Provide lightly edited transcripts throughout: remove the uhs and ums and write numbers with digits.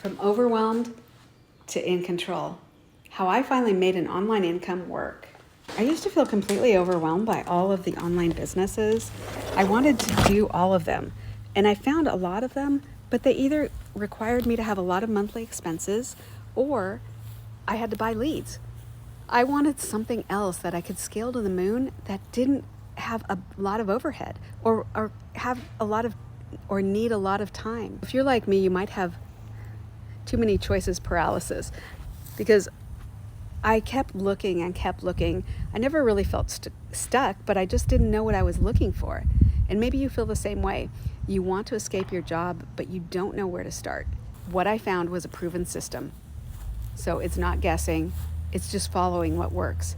From overwhelmed to in control. How I finally made an online income work. I used to feel completely overwhelmed by all of the online businesses. I wanted to do all of them, and I found a lot of them, but they either required me to have a lot of monthly expenses or I had to buy leads. I wanted something else that I could scale to the moon that didn't have a lot of overhead or have a lot of or need a lot of time. If you're like me, you might have too many choices paralysis, because I kept looking and kept looking. I never really felt stuck, but I just didn't know what I was looking for. And maybe you feel the same way. You want to escape your job, but you don't know where to start. What I found was a proven system. So it's not guessing, it's just following what works.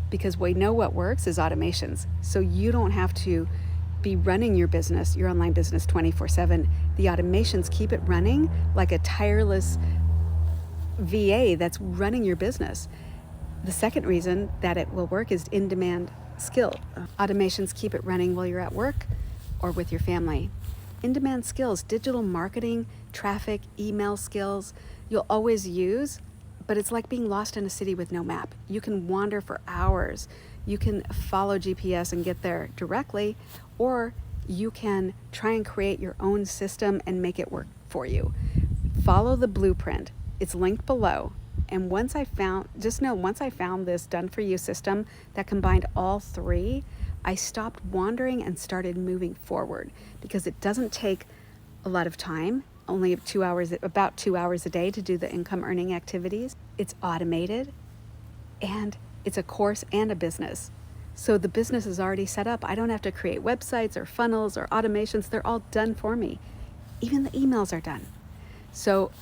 Because we know what works is automations. So you don't have to be running your business, your online business 24/7. The automations keep it running like a tireless VA that's running your business. The second reason that it will work is in-demand skill. Automations keep it running while you're at work or with your family. In-demand skills, digital marketing, traffic, email skills, you'll always use, but it's like being lost in a city with no map. You can wander for hours. You can follow GPS and get there directly, or you can try and create your own system and make it work for you. Follow the blueprint. It's linked below. And once I found this done for you system that combined all three, I stopped wandering and started moving forward, because it doesn't take a lot of time, only about 2 hours a day to do the income earning activities. It's automated, and it's a course and a business. So the business is already set up. I don't have to create websites or funnels or automations. They're all done for me. Even the emails are done. So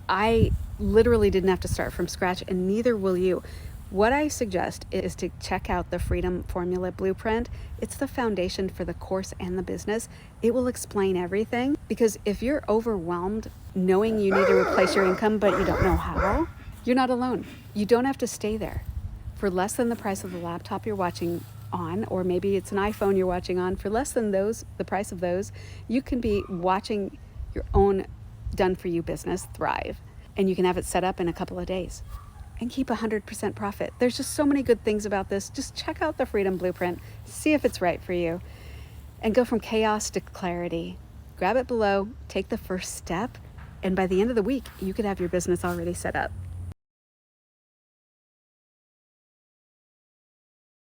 I literally didn't have to start from scratch, and neither will you. What I suggest is to check out the Freedom Formula Blueprint. It's the foundation for the course and the business. It will explain everything, because if you're overwhelmed knowing you need to replace your income but you don't know how, you're not alone. You don't have to stay there. For less than the price of the laptop you're watching on, or maybe it's an iPhone you're watching on, for less than the price of those, you can be watching your own done-for-you business thrive, and you can have it set up in a couple of days and keep 100% profit. There's just so many good things about this. Just check out the Freedom Blueprint, see if it's right for you, and go from chaos to clarity. Grab it below, take the first step, and by the end of the week, you could have your business already set up.